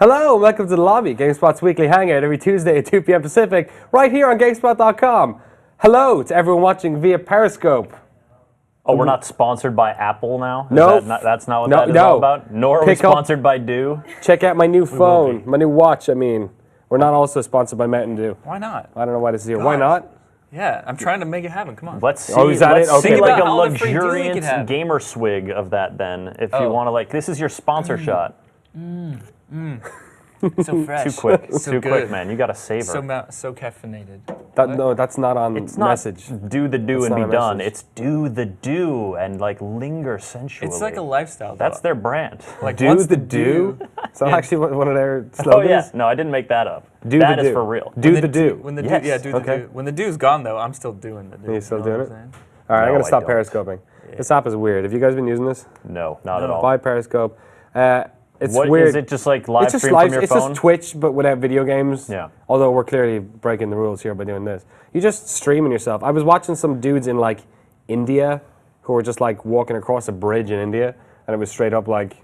Hello, and welcome to The Lobby, GameSpot's weekly hangout every Tuesday at 2 p.m. Pacific, right here on GameSpot.com. Hello to everyone watching via Periscope. Oh, we're not sponsored by Apple now? No. That's not what that is all about? Nor are we sponsored by Dew? Check out my new phone, my new watch, I mean. We're not also sponsored by Mountain Dew. Why not? I don't know why this is here. Why not? Yeah, I'm trying to make it happen. Come on. Let's see. Oh, is that let's it? Okay. see like a All the free Dew we luxuriant could have. gamer swig of that then. If you want to like, this is your sponsor shot. So fresh. Too quick. So Too good. quick, man. You got to savor. So caffeinated. No, that's not on It's not message. do the do That's and not be a done. message. It's do the do and like linger sensually. It's like a lifestyle. That's though. their brand. Like Do once the do? Is that actually one of their Oh slogans? yeah. No, I didn't make that up. Do That the is do. for real. Do the do. When the Yes. do, yeah, do the Okay. do. When the do's gone though, I'm still doing the do. You still know doing what it? I'm saying? All right, I'm No, going to stop I don't. periscoping. This app is weird. Have you guys been using this? No, not at all. Buy Periscope. It's What weird. is it? Just like live It's just stream live. from your It's phone? just Twitch, but without video games. Yeah. Although we're clearly breaking the rules here by doing this. You just streaming yourself. I was watching some dudes in like India who were just like walking across a bridge in India, and it was straight up like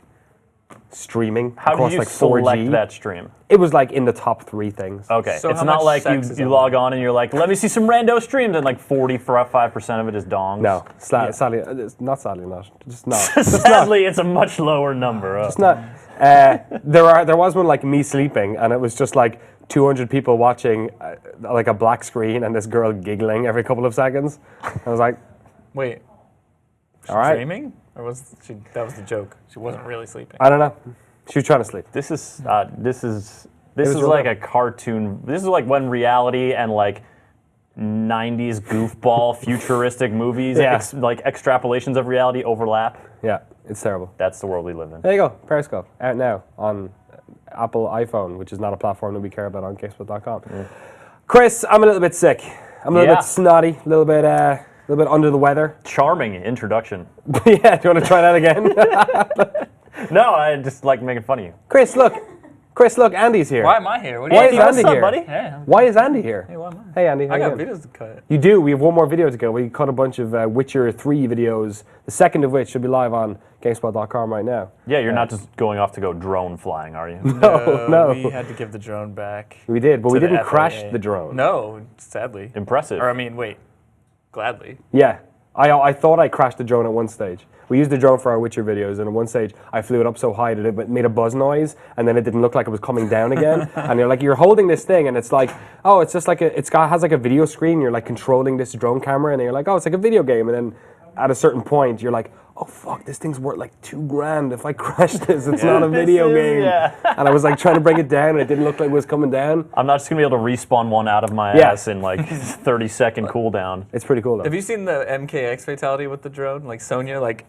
streaming How across did you like 4G. select that stream? It was like in the top 3 things. Okay, So it's how not much like sex is you on log on and you're like, let me see some rando streams, and like 45% of it is dongs. No, sadly, it's not sadly not. Just not. Sadly, it's a much lower number. It's not. There was one like me sleeping, and it was just like 200 people watching, like a black screen, and this girl giggling every couple of seconds. I was like, Wait. all right. Dreaming? Or was she? That was the joke. She wasn't really sleeping. I don't know. She was trying to sleep. This is was real like life. a cartoon. This is like when reality and like 90s goofball futuristic movies, Yeah. like extrapolations of reality overlap. Yeah, it's terrible. That's the world we live in. There you go. Periscope out now on Apple iPhone, which is not a platform that we care about on GameSpot.com. Chris, I'm a little bit sick. I'm a little Yeah. bit snotty, a little bit under the weather. Charming introduction. Yeah, do you want to try that again? No, I just like making fun of you. Chris, look, Andy's here. Why am I here? What do Why you is mean? Andy what's up, here? buddy? Hey, Why is Andy here? hey, why am I? Hey, Andy. how I you got doing? videos to cut. You do. We have one more video to go. We cut a bunch of Witcher 3 videos, the second of which should be live on GameSpot.com right now. Yeah, you're not just going off to go drone flying, are you? No. We had to give the drone back. We did, but we to the didn't crash FAA. the drone. No, sadly. Impressive. Or I mean, wait. Gladly. Yeah. I thought I crashed the drone at one stage. We used the drone for our Witcher videos, and at one stage I flew it up so high that it made a buzz noise, and then it didn't look like it was coming down again. And you're holding this thing, and it's like, oh, it's just like has like a video screen. You're like controlling this drone camera, and you're like, oh, it's like a video game. And then at a certain point, you're like, oh fuck, this thing's worth like $2,000. If I crash this, it's not a video game. Yeah. And I was like trying to bring it down, and it didn't look like it was coming down. I'm not just gonna be able to respawn one out of my Yeah. ass in like 30-second cooldown. It's pretty cool though. Have you seen the MKX fatality with the drone? Like Sonya, like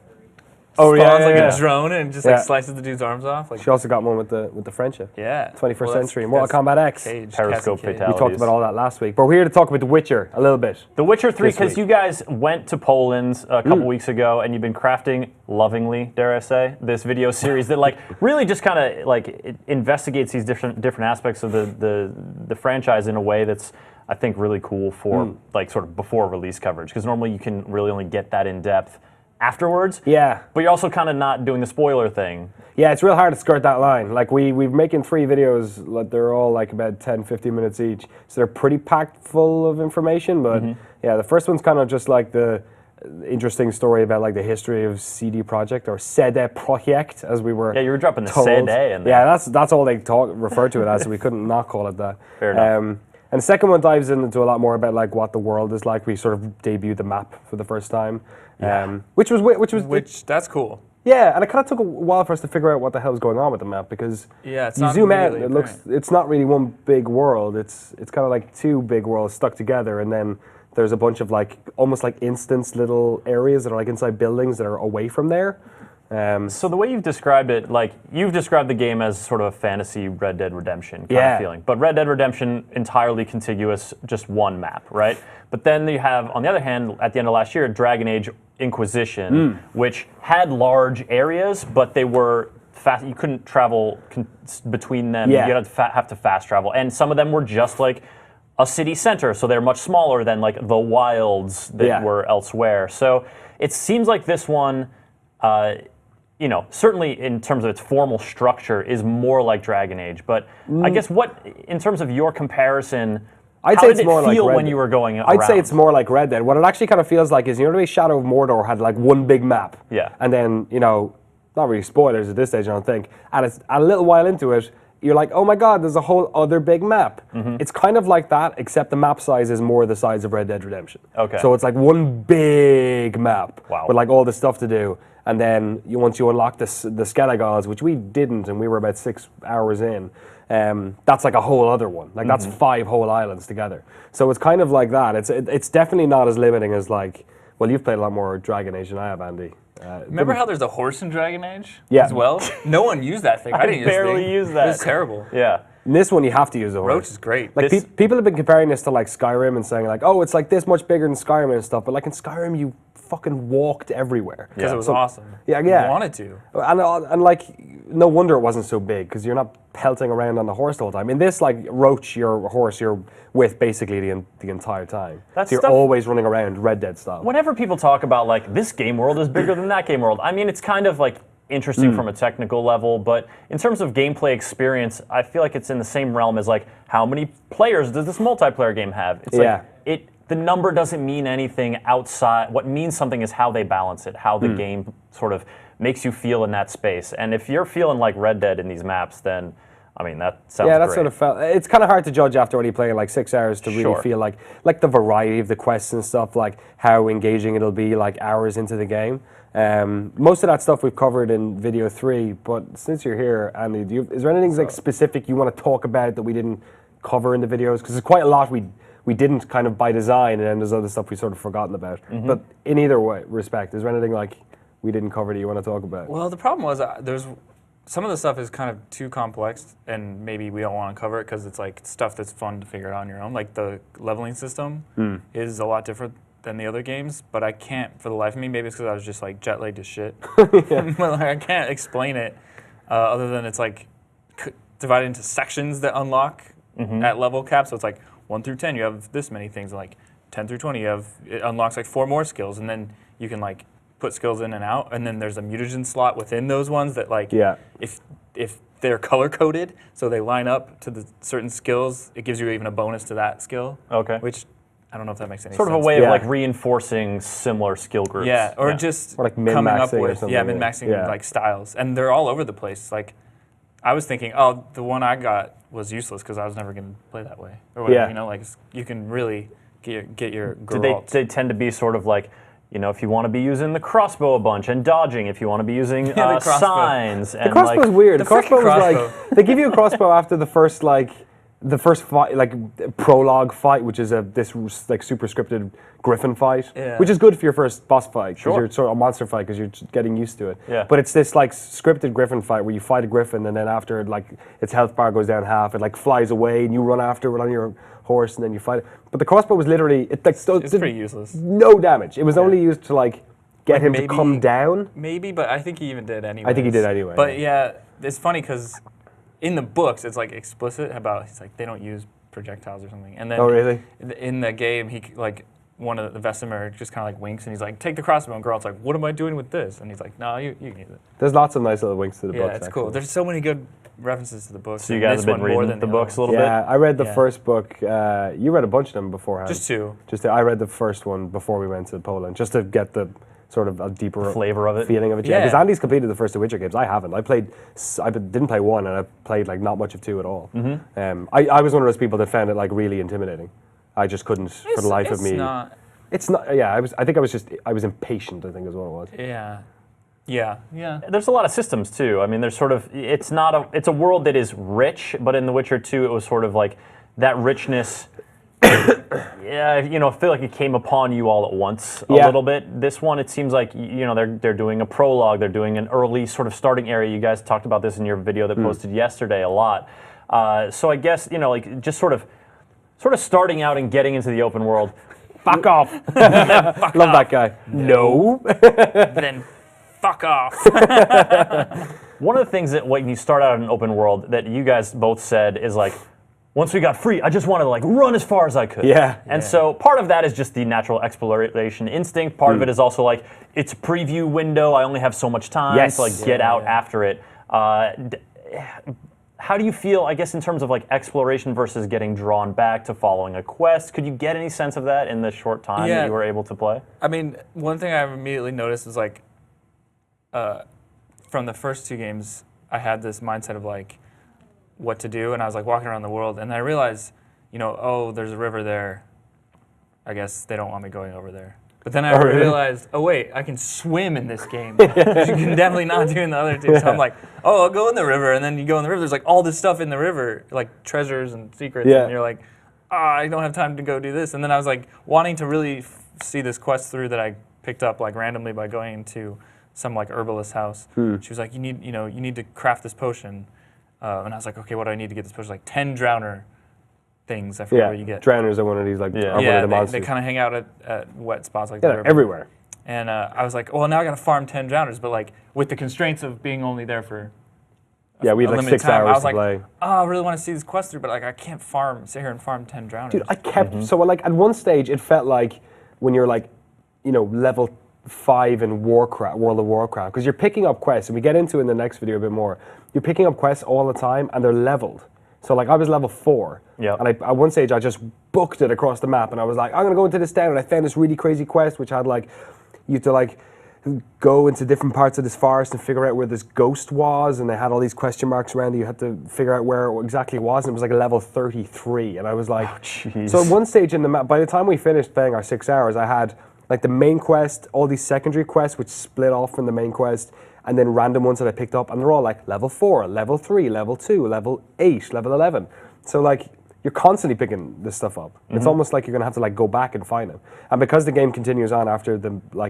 Oh, yeah, spawns yeah, like yeah. a drone and just Yeah. like slices the dude's arms off. Like She also got one with the friendship. yeah, 21st Well, that's- century, Mortal that's Kombat X. Cage, Periscope Cassie Cage. fatality. We talked about all that last week, but we're here to talk about The Witcher a little bit. The Witcher 3, This because week. you guys went to Poland a couple weeks ago and you've been crafting, lovingly, dare I say, this video series that like really just kind of like it investigates these different aspects of the franchise in a way that's I think really cool for like sort of before release coverage, because normally you can really only get that in depth afterwards. Yeah. But you're also kind of not doing the spoiler thing. Yeah, it's real hard to skirt that line. Like we're making 3 videos, like they're all like about 10, 15 minutes each. So they're pretty packed full of information, but yeah, the first one's kind of just like the interesting story about like the history of CD Projekt or CD Projekt as we were Yeah, you were dropping the told. CD in there. Yeah, that's all they refer to it as, so we couldn't not call it that. Fair enough. And the second one dives into a lot more about like what the world is like. We sort of debuted the map for the first time, which was That's cool. yeah, and it kind of took a while for us to figure out what the hell was going on with the map, because Yeah, it's you not zoom out and immediately it's not really one big world. It's kind of like 2 big worlds stuck together, and then there's a bunch of like almost like instance little areas that are like inside buildings that are away from there. So the way you've described it, like you've described the game as sort of a fantasy Red Dead Redemption kind Yeah. of feeling. But Red Dead Redemption, entirely contiguous, just one map, right? But then you have, on the other hand, at the end of last year, Dragon Age Inquisition, which had large areas, but they were fast. You couldn't travel between them. Yeah. You had to have to fast travel, and some of them were just like a city center, so they're much smaller than like the wilds that Yeah. were elsewhere. So it seems like this one. certainly in terms of its formal structure, is more like Dragon Age. But I guess in terms of your comparison, I'd how say did it's it more like feel Red when Dead. you were going around? I'd say it's more like Red Dead. What it actually kind of feels like is, the way Shadow of Mordor had like one big map. Yeah. And then, not really spoilers at this stage, I don't think. And it's a little while into it, you're like, oh my God, there's a whole other big map. It's kind of like that, except the map size is more the size of Red Dead Redemption. Okay. So it's like one big map Wow. with like all the stuff to do. And then once you unlock the Skelligals, which we didn't, and we were about 6 hours in, that's like a whole other one. Like that's 5 whole islands together. So it's kind of like that. It's definitely not as limiting as like, well, you've played a lot more Dragon Age than I have, Andy. Remember how there's a horse in Dragon Age Yeah. as well? No one used that thing. I didn't barely use that. It was terrible. Yeah. In this one, you have to use a horse. Roach is great. Like This- people have been comparing this to like Skyrim and saying like, oh, it's like this much bigger than Skyrim and stuff. But like in Skyrim, you fucking walked everywhere. Because it was So- awesome. Yeah. You wanted to. And like, no wonder it wasn't so big because you're not pelting around on the horse the whole time. In this, like Roach, your horse, you're with basically the entire time. That so you're stuff- always running around Red Dead style. Whenever people talk about like this game world is bigger than that game world, I mean, it's kind of like interesting from a technical level, but in terms of gameplay experience, I feel like it's in the same realm as like how many players does this multiplayer game have? It's Yeah. like the number doesn't mean anything outside. What means something is how they balance it, how the game sort of makes you feel in that space. And if you're feeling like Red Dead in these maps, then I mean that sounds Yeah, that great. sort of felt. It's kind of hard to judge after only playing like 6 hours to really Sure. feel like the variety of the quests and stuff, like how engaging it'll be like hours into the game. Most of that stuff we've covered in video 3, but since you're here, Andy, is there anything like specific you want to talk about that we didn't cover in the videos? Because there's quite a lot we didn't kind of by design, and then there's other stuff we've sort of forgotten about. But in either way, respect, is there anything like we didn't cover that you want to talk about? Well, the problem was there's some of the stuff is kind of too complex, and maybe we don't want to cover it because it's like stuff that's fun to figure out on your own. Like the leveling system is a lot different than the other games, but I can't for the life of me. Maybe it's because I was just like jet lagged to shit. But like, I can't explain it other than it's like divided into sections that unlock at level cap. So it's like 1 through 10, you have this many things. Like 10 through 20, it unlocks like 4 more skills, and then you can like put skills in and out, and then there's a mutagen slot within those ones that like if they're color coded, so they line up to the certain skills, it gives you even a bonus to that skill. Okay. Which I don't know if that makes any Sort sense. of a way Yeah. of like reinforcing similar skill groups. Yeah, or just Or like coming up min-maxing or with something, min-maxing yeah. like styles, and they're all over the place. Like I was thinking, oh, the one I got was useless because I was never going to play that way, or whatever. Yeah. You know, like you can really get your Do Geralt. they tend to be sort of like, if you want to be using the crossbow a bunch and dodging, if you want to be using the crossbow. signs and The crossbow's like, weird. The frickin' crossbow was crossbow. like they give you a crossbow after the first fight, like prologue fight, which is this like super scripted griffin fight, Yeah. which is good for your first boss fight because Sure. you're sort of a monster fight because you're just getting used to it. Yeah. But it's this like scripted griffin fight where you fight a griffin and then after like its health bar goes down half, it like flies away and you run after it on your horse and then you fight it. But the crossbow was literally it's did pretty useless. no damage. It was only used to like get Like him to maybe- come down. Maybe, but I think he even did anyway. I think he did anyway, But yeah, it's funny because in the books it's like explicit about it's like they don't use projectiles or something. And then Oh, really? in the game, he like one of the Vesemir just kind of like winks and he's like, "Take the crossbow." And Geralt's like, "What am I doing with this?" And he's like, "No, you can use it." There's lots of nice little winks to the Yeah, books. it's cool. actually. There's so many good references to the books. So you and guys this have been one more reading than the other books a ones. little Yeah, I read the Yeah. first book. You read a bunch of them beforehand. Just 2. I read the first one before we went to Poland, just to get the sort of a deeper flavor of it. feeling of it. Yeah. Because Andy's completed the first two Witcher games. I haven't. I didn't play 1, and I played like not much of 2 at all. I was one of those people that found it like really intimidating. I just couldn't for the life of me. It's not. It's not. Yeah, I was impatient. I think is what it was. Yeah. Yeah. Yeah. There's a lot of systems too. I mean, there's sort of it's a world that is rich, but in The Witcher 2 it was sort of like that richness. Yeah, I feel like it came upon you all at once a little bit. This one, it seems like they're doing a prologue, they're doing an early sort of starting area. You guys talked about this in your video that posted yesterday a lot. So I guess like just sort of starting out and getting into the open world. Fuck off. Love that guy. No. Then fuck off. One of the things that when you start out in an open world that you guys both said is like, once we got free, I just wanted to like run as far as I could. Yeah. And so part of that is just the natural exploration instinct. Part of it is also like, it's a preview window. I only have so much time to like get out after it. How do you feel, I guess, in terms of like exploration versus getting drawn back to following a quest? Could you get any sense of that in the short time that you were able to play? I mean, one thing I immediately noticed was like, from the first 2 games, I had this mindset of like what to do, and I was like walking around the world, and I realized, you know, oh, there's a river there. I guess they don't want me going over there. But then I realized, oh wait, I can swim in this game, which you can definitely not do in the other 2. So I'm like, oh, I'll go in the river, and then you go in the river. There's like all this stuff in the river, like treasures and secrets, and you're like, I don't have time to go do this. And then I was like wanting to really see this quest through that I picked up like randomly by going into some like herbalist's house. She was like, you need to craft this potion, and I was like, okay, what do I need to get this potion? Like 10 drowner things. I forget what you get. Drowners are one of these like one of the monsters. They kind of hang out at wet spots like the river. Everywhere. And I was like, well, now I got to farm 10 drowners, but like with the constraints of being only there for we had like 6 time, hours I was to like, play. oh, I really want to see this quest through, but like I can't sit here and farm 10 drowners. Dude, I kept so like at one stage it felt like when you're like, you know, level 5 in World of Warcraft, because you're picking up quests, and we get into it in the next video a bit more. You're picking up quests all the time, and they're leveled. So like I was level 4, and at one stage I just booked it across the map, and I was like, I'm gonna go into this town, and I found this really crazy quest which had like, you had to like go into different parts of this forest and figure out where this ghost was, and they had all these question marks around it. You had to figure out where it exactly was, and it was like a level 33, and I was like, so at one stage in the map, by the time we finished playing our 6 hours, I had like the main quest, all these secondary quests which split off from the main quest, and then random ones that I picked up, and they're all like level 4, level 3, level 2, level 8, level 11. So like you're constantly picking this stuff up. It's almost like you're gonna have to like go back and find them. And because the game continues on after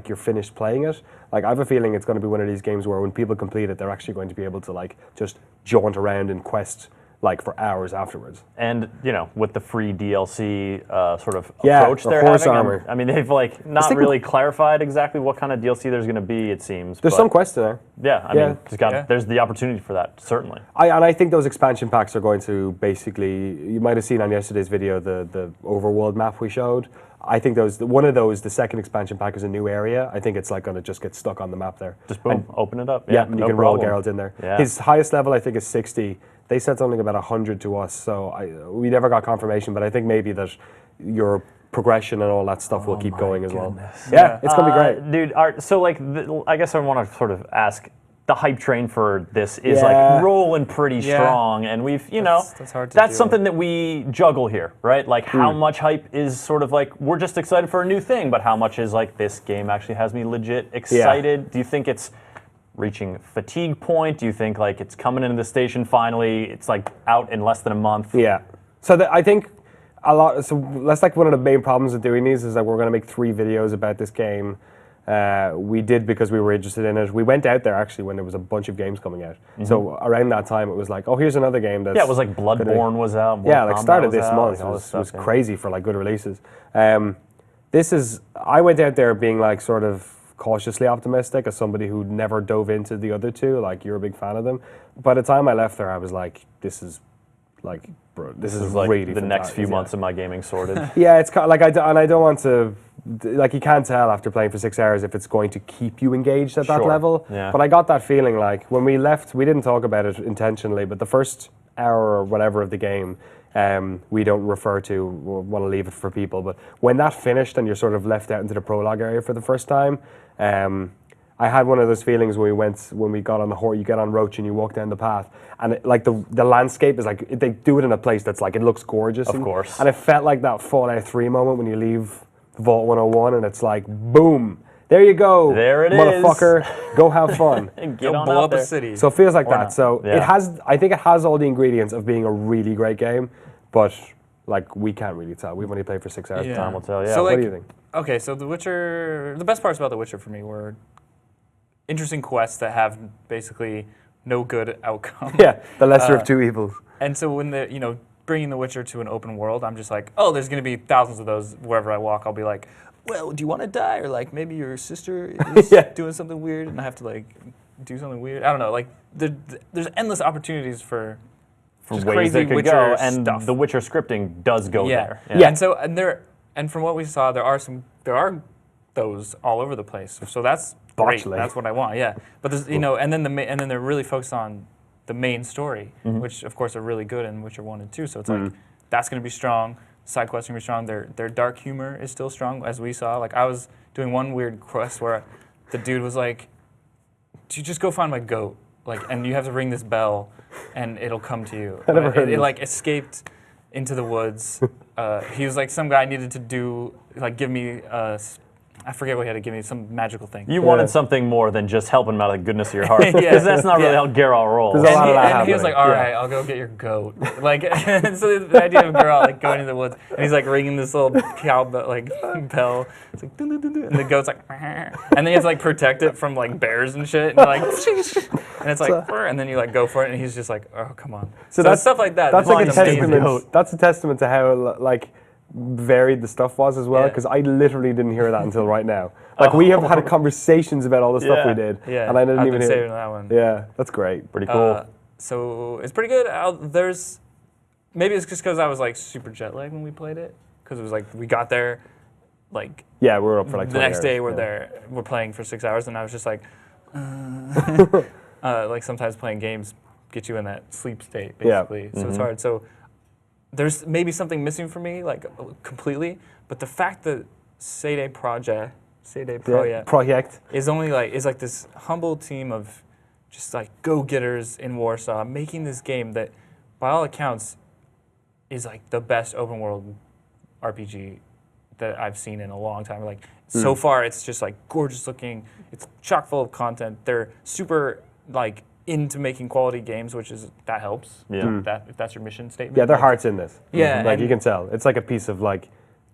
you're finished playing it, like I have a feeling it's gonna be one of these games where when people complete it, they're actually going to be able to like just jaunt around in quest like for hours afterwards. And you know, with the free DLC sort of approach they're having, armor. I mean, they've like not really clarified exactly what kind of DLC there's going to be. It seems there's some quests in there. Yeah, I mean, there's the opportunity for that certainly. I think those expansion packs are going to basically. You might have seen on yesterday's video the overworld map we showed. I think one of those, the second expansion pack is a new area. I think it's like going to just get stuck on the map there. Just boom, open it up. Yeah, and you can roll Geralt in there. Yeah. His highest level I think is 60. They said something about 100 to us, so we never got confirmation, but I think maybe that your progression and all that stuff will keep going as well. Yeah, it's going to be great. Dude, so like, I guess I want to sort of ask, the hype train for this is like rolling pretty strong, and we've, you know, that's something that we juggle here, right? Like how much hype is sort of like, we're just excited for a new thing, but how much is like, this game actually has me legit excited? Yeah. Do you think it's reaching fatigue point? Do you think like it's coming into the station finally, it's like out in less than a month? Yeah. So I think so that's like one of the main problems of doing these is that we're going to make 3 videos about this game. We did because we were interested in it. We went out there actually when there was a bunch of games coming out. So around that time it was like, oh, here's another game that's... Yeah, it was like Bloodborne was out. Like started this month. It was crazy for like good releases. I went out there being like sort of cautiously optimistic as somebody who never dove into the other 2. Like, you're a big fan of them. By the time I left there, I was like, this is like, bro, this is like really the next few months of my gaming sorted. Yeah, it's kind of like, I don't want to, like, you can't tell after playing for 6 hours if it's going to keep you engaged at that level. Yeah. But I got that feeling like when we left, we didn't talk about it intentionally, but the first hour or whatever of the game, we don't refer to, we'll want to leave it for people, but when that finished and you're sort of left out into the prologue area for the first time, I had one of those feelings when we got on the horse, you get on Roach and you walk down the path, and like the landscape is like, they do it in a place that's like, it looks gorgeous. Of course. And it felt like that Fallout 3 moment when you leave Vault 101 and it's like, boom, there you go. There it motherfucker, go have fun. Get on blow out up there. a city. So it feels like that. Not. So I think it has all the ingredients of being a really great game, but like we can't really tell. We've only played for 6 hours. Time will tell. Yeah. So, what do you think? Okay, so The Witcher, the best parts about The Witcher for me were interesting quests that have basically no good outcome. Yeah, the lesser of 2 evils. And so when bringing The Witcher to an open world, I'm just like, oh, there's going to be thousands of those wherever I walk. I'll be like, well, do you want to die? Or like maybe your sister is doing something weird and I have to like do something weird. I don't know. Like there's endless opportunities for for just ways crazy they could Witcher go, and stuff. the Witcher scripting does go there. Yeah. And from what we saw, there are those all over the place. So that's great. Botchley. That's what I want. Yeah. But there's and then they're really focused on the main story, which of course are really good in Witcher 1 and 2. So it's like that's going to be strong. Side quests are going to be strong. Their dark humor is still strong, as we saw. Like I was doing one weird quest where the dude was like, "You just go find my goat." Like, and you have to ring this bell, and it'll come to you. I never heard it this. like escaped into the woods. He was like, some guy needed to do give me I forget what he had to give me, some magical thing. You wanted something more than just helping him out of the goodness of your heart, because that's not really how Geralt rolls. There's a lot of that And he was like, "All right, I'll go get your goat." Like, and so the idea of Geralt like going into the woods, and he's like ringing this little cow bell. It's like, dun, dun, dun, dun, and the goat's like, and then you have to like protect it from like bears and shit, and like, and it's like, and then you like go for it, and he's just like, "Oh, come on." So that's stuff like that. That's like a amazing. testament. That's a testament to how like varied the stuff was as well, Yeah. because I literally didn't hear that until right now. Like we have had conversations about all the stuff we did, Yeah, and I didn't I've even been hear. saving that one. Yeah, that's great. Pretty cool. So it's pretty good. There's maybe it's just because I was like super jet lagged when we played it, because it was like we got there, like Yeah, we were up for like the 20 next day hours. we're playing for 6 hours, and I was just like, like sometimes playing games get you in that sleep state basically, so it's hard. So there's maybe something missing for me, like completely, but the fact that CD Projekt is only like this humble team of just like go-getters in Warsaw making this game that, by all accounts, is like the best open world RPG that I've seen in a long time. Like so far, it's just like gorgeous looking. It's chock full of content. They're super like into making quality games, which is that helps. Yeah. If that's your mission statement. Yeah, their like, heart's in this. Yeah, like and- you can tell. It's like a piece of like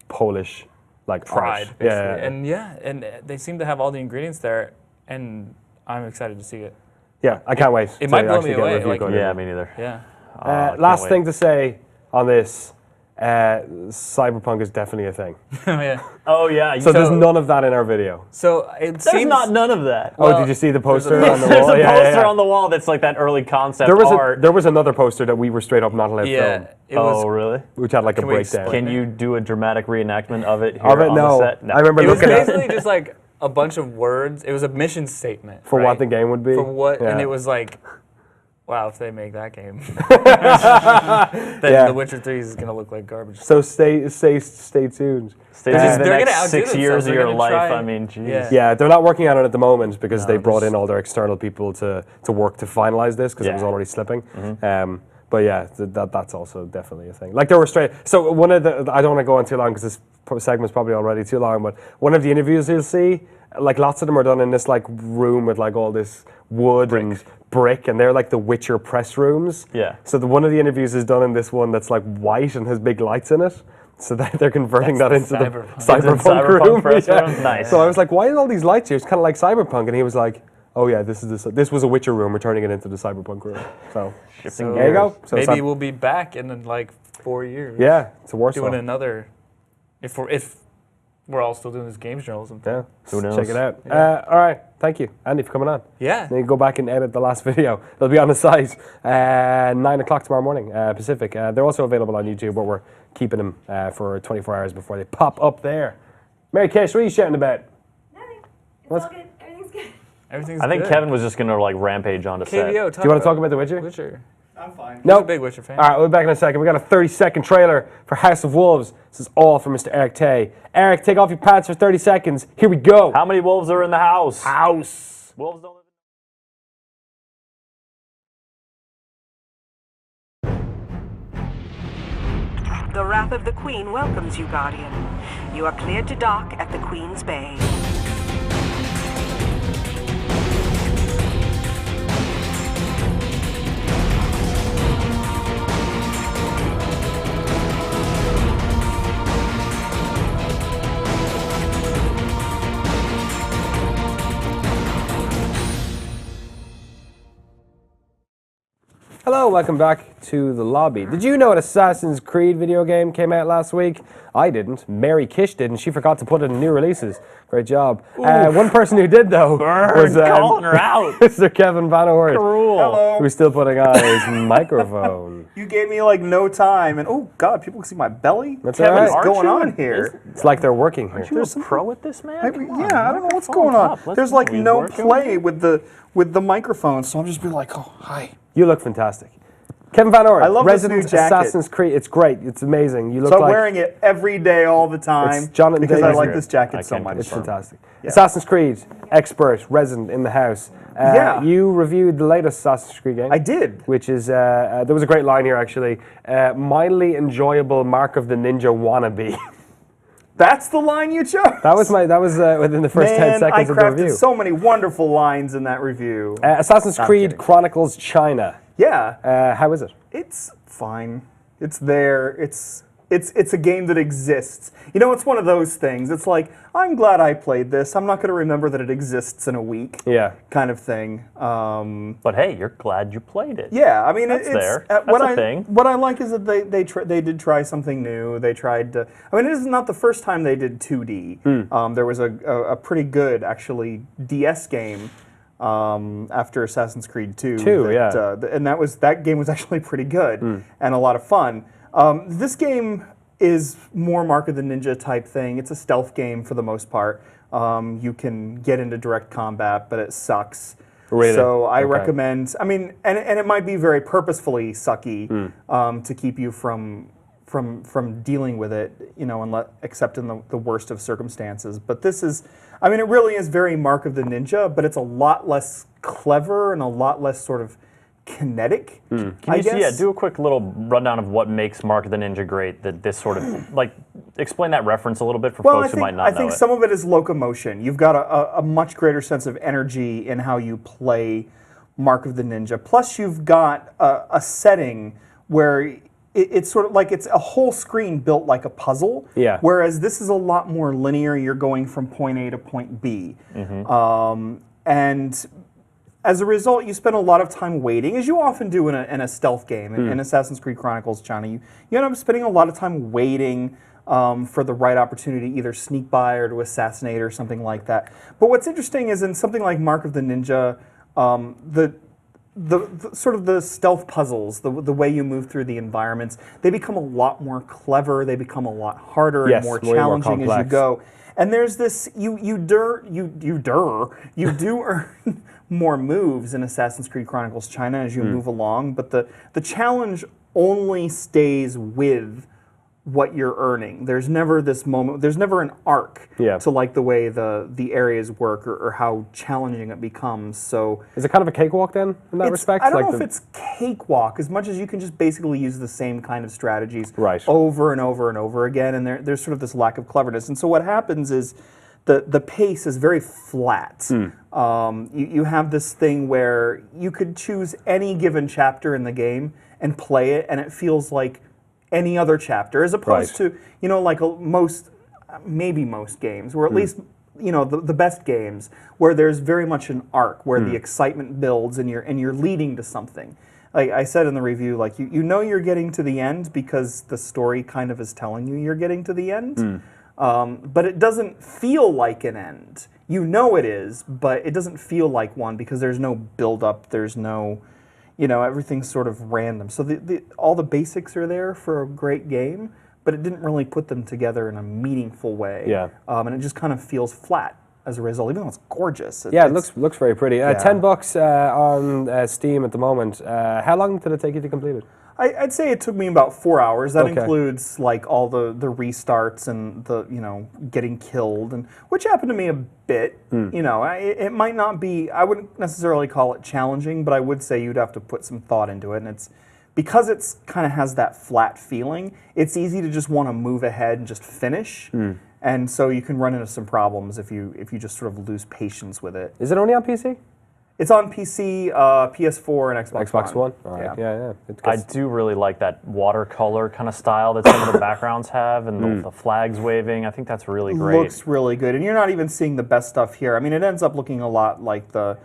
Polish like pride, art. basically. And they seem to have all the ingredients there, and I'm excited to see it. Yeah, I can't wait. It to might blow actually me get a away, review like- going. Yeah, me neither. Yeah. Can't Last wait. thing to say on this, Cyberpunk is definitely a thing. Yeah. Oh yeah. So there's none of that in our video. So it There's seems not none of that. Oh, did you see the poster on the There's wall? a poster on the wall that's like that early concept art. There was another poster that we were straight up not allowed to Yeah. film, It was. Oh really? which had like a Can we breakdown. explain? Can you do a dramatic reenactment of it here Of it, on no. the set? I remember It was looking at basically just like a bunch of words. It was a mission statement for right? what the game would be. For what, Yeah. and it was like, wow, if they make that game, then Yeah. The Witcher 3 is gonna look like garbage. So stay tuned. Stay They're tuned just- for the they're gonna next outdo 6 themselves. years of They're your gonna life. try- I mean, geez. Yeah. Yeah, they're not working on it at the moment because No, they brought there's- in all their external people to work to finalize this because it was Yeah. already slipping. But yeah, that's also definitely a thing. Like they were straight. So one of the I don't want to go on too long because this segment's probably already too long. But one of the interviews you'll see, like lots of them are done in this like room with like all this wood and brick, and they're like the Witcher press rooms. Yeah. So one of the interviews is done in this one that's like white and has big lights in it. So they're converting that into the Cyberpunk. cyberpunk Cyberpunk room. press Yeah. room? Nice. So I was like, why are all these lights here? It's kind of like cyberpunk, and he was like, oh yeah, this was a Witcher room. We're turning it into the cyberpunk room. So Shifting there you gears. go. So Maybe we'll be back in like 4 years. yeah, it's a Warsaw. Doing another. If we're all still doing this games journalism thing. Yeah, Who knows? check it out. All right, thank you, Andy, for coming on. Yeah. Then you go back and edit the last video. It'll be on the site 9 o'clock tomorrow morning, Pacific. They're also available on YouTube, but we're keeping them for 24 hours before they pop up there. Mary Kish, what are you shouting about? Nothing. It's What's- all good. Everything's good. Everything's I think good. Kevin was just gonna like rampage onto set. KVO, Do you want to talk about The Witcher? Witcher? I'm fine. No. Nope. A big Witcher fan. All right, we'll be back in a second. We got a 30-second trailer for House of Wolves. This is all from Mr. Eric Tay. Eric, take off your pants for 30 seconds. Here we go. How many wolves are in the house? House. Wolves don't live The Wrath of the Queen welcomes you, Guardian. You are cleared to dock at the Queen's Bay. Hello, welcome back to the lobby. Did you know an Assassin's Creed video game came out last week? I didn't. Mary Kish did, and she forgot to put it in new releases. Great job. One person who did, though, was calling her out. Mr. Kevin Van Oort, Cruel. who's still putting on his microphone. You gave me like no time, and oh god, people can see my belly. That's Kevin, all right. what's going Aren't on you? here? It's like they're working here. There's a pro at this, man. Come on, Yeah, I don't know what's microphone's going on. up. Let's There's like we no working. play with the microphone, so I'm just be like, oh hi. You look fantastic. Kevin Van Oort, I love this resident new jacket. Assassin's Creed. It's great. It's amazing. You look So I'm like wearing it every day, all the time, It's Jonathan because I Davis like here. this jacket I so can't much. it's fantastic. Yeah. Assassin's Creed, expert, resident in the house. Yeah. You reviewed the latest Assassin's Creed game. I did. Which is, there was a great line here actually. Mildly enjoyable Mark of the Ninja wannabe. That's the line you chose. that was within the first 10 Man, seconds I of the crafted review. so many wonderful lines in that review. Assassin's I'm Creed kidding. Chronicles China. Yeah. How is it? It's fine. It's there. It's a game that exists. You know, it's one of those things. It's like, I'm glad I played this. I'm not going to remember that it exists in a week. Yeah. Kind of thing. But hey, you're glad you played it. Yeah, I mean, That's it's there. what That's a I thing. what I like is that they did try something new. They tried to. I mean, it is not the first time they did 2D. There was a pretty good actually DS game. After Assassin's Creed 2. And that game was actually pretty good and a lot of fun. This game is more Mark of the Ninja type thing. It's a stealth game for the most part. You can get into direct combat, but it sucks. Really? So I Okay. recommend. I mean, and it might be very purposefully sucky to keep you from dealing with it, you know, except in the worst of circumstances. But this is, I mean, it really is very Mark of the Ninja, but it's a lot less clever and a lot less sort of kinetic. Can I you guess. do a quick little rundown of what makes Mark of the Ninja great? That this sort of like explain that reference a little bit for Well, folks who might not I know think it. some of it is locomotion. You've got a much greater sense of energy in how you play Mark of the Ninja. Plus, you've got a setting where it's sort of like it's a whole screen built like a puzzle. Yeah. Whereas this is a lot more linear. You're going from point A to point B. And as a result, you spend a lot of time waiting, as you often do in a stealth game. In Assassin's Creed Chronicles China, you end up spending a lot of time waiting for the right opportunity to either sneak by or to assassinate or something like that. But what's interesting is in something like Mark of the Ninja, the sort of the stealth puzzles, the way you move through the environments, they become a lot more clever. They become a lot harder Yes, and more way more challenging as you complex. go. And there's this you do earn more moves in Assassin's Creed Chronicles China as you move along, but the challenge only stays with what you're earning. There's never this moment. There's never an arc to like the way the areas work or how challenging it becomes. So Is it kind of a cakewalk then, in that respect? I don't Like know if it's cakewalk as much as you can just basically use the same kind of strategies Right. over and over and over again, and there's sort of this lack of cleverness. And so what happens is the pace is very flat. You have this thing where you could choose any given chapter in the game and play it, and it feels like any other chapter, as opposed to, you know, like maybe most games, or at least, you know, the best games, where there's very much an arc, where the excitement builds and you're leading to something. Like I said in the review, like you know you're getting to the end because the story kind of is telling you you're getting to the end, but it doesn't feel like an end. You know it is, but it doesn't feel like one because there's no build-up, there's no... You know, everything's sort of random. So all the basics are there for a great game, but it didn't really put them together in a meaningful way. Yeah. And it just kind of feels flat as a result, even though it's gorgeous. Yeah, it looks very pretty. Yeah. $10 on Steam at the moment. How long did it take you to complete it? I'd say it took me about 4 hours. That Okay. includes like all the restarts and the, you know, getting killed, and which happened to me a bit. You know, it might not be, I wouldn't necessarily call it challenging, but I would say you'd have to put some thought into it. And it's because it's kind of has that flat feeling, it's easy to just want to move ahead and just finish. And so you can run into some problems if you just sort of lose patience with it. Is it only on PC? It's on PC, PS4, and Xbox One? All right. Yeah. I do really like that watercolor kind of style that some of the backgrounds have, and the flags waving. I think that's really great. Looks really good, and you're not even seeing the best stuff here. I mean, it ends up looking a lot like the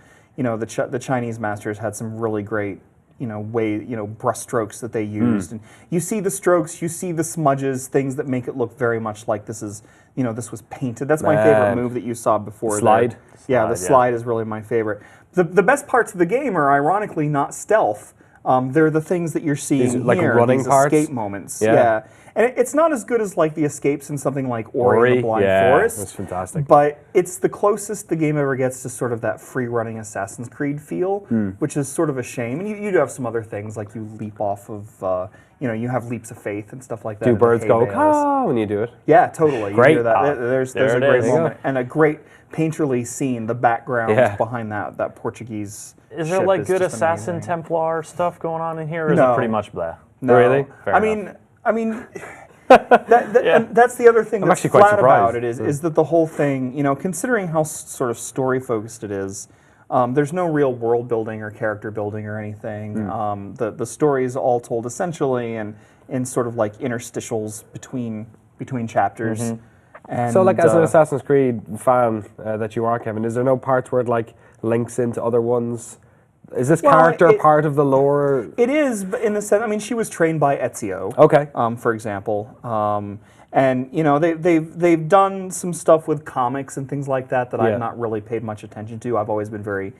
Chinese masters had some really great brush strokes that they used, and you see the strokes, you see the smudges, things that make it look very much like this was painted. That's my favorite move that you saw before. Slide. Yeah, the slide is really my favorite. The best parts of the game are ironically not stealth. They're the things that you're seeing These, like, here, running these parts? escape moments. Yeah. And it's not as good as like the escapes in something like Ori and the Blind Forest. That's fantastic. But it's the closest the game ever gets to sort of that free-running Assassin's Creed feel, which is sort of a shame. And you do have some other things, like you leap off of, you have leaps of faith and stuff like that. Do in the birds hay go bales. caw when you do it? Yeah, totally. Great. You hear that. There's there a it great is. moment and a great painterly scene. The background behind that Portuguese. Is there ship like is good just Assassin amazing. Templar stuff going on in here, or is No. it pretty much blah? No. Really? Fair I enough. mean, and that's the other thing I'm that's actually quite flat about surprised. it is that the whole thing, considering how sort of story focused it is, there's no real world building or character building or anything. The story is all told essentially in sort of like interstitials between chapters. And, So, like, as an Assassin's Creed fan that you are, Kevin, is there no parts where it like links into other ones? Is this Well, character part of the lore? It is, but in the sense, I mean, she was trained by Ezio. Okay. For example, and they've done some stuff with comics and things like that Yeah. I've not really paid much attention to. I've always been very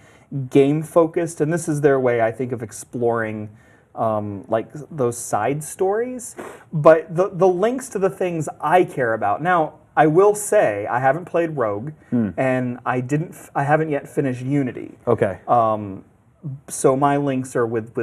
game focused, and this is their way, I think, of exploring like those side stories. But the links to the things I care about. Now, I will say I haven't played Rogue, and I haven't yet finished Unity. Okay. So my links are with